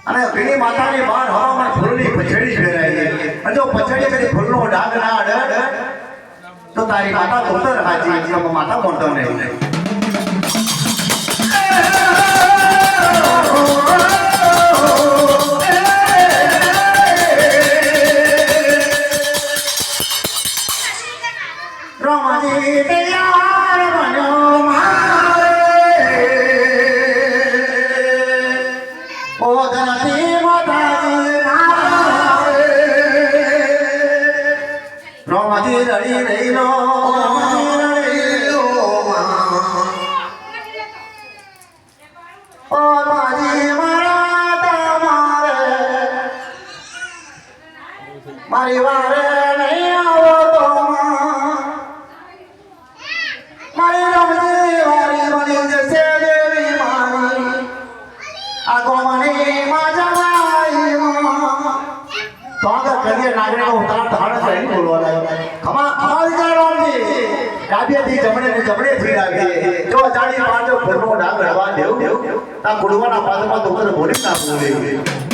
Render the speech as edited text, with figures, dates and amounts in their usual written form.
અને પેલી માતાની બહાર હવામાં ફૂલની પછડી ફેરાય અને જો પછડી કદી ફૂલનો ડાઘ ના અડે તો તારી માતા તોતર હાજી માતા મોટો નહીં મારી વારે નહીં આવો તો મારી રમતી વારી બની જશે દેવી મારી આગો મને માજવાઈ તો આગળ કરીએ નાગરિકો ઉતાર ધાડ થઈ બોલવા ખમાલ જાણવાજી ડાબેથી જમણે ને જમણેથી ડાબે જો જાણી પાડો ઘરનો ડાગ રવા દેવ તા કુડવાના પાદમાં તો બોલી ના બોલે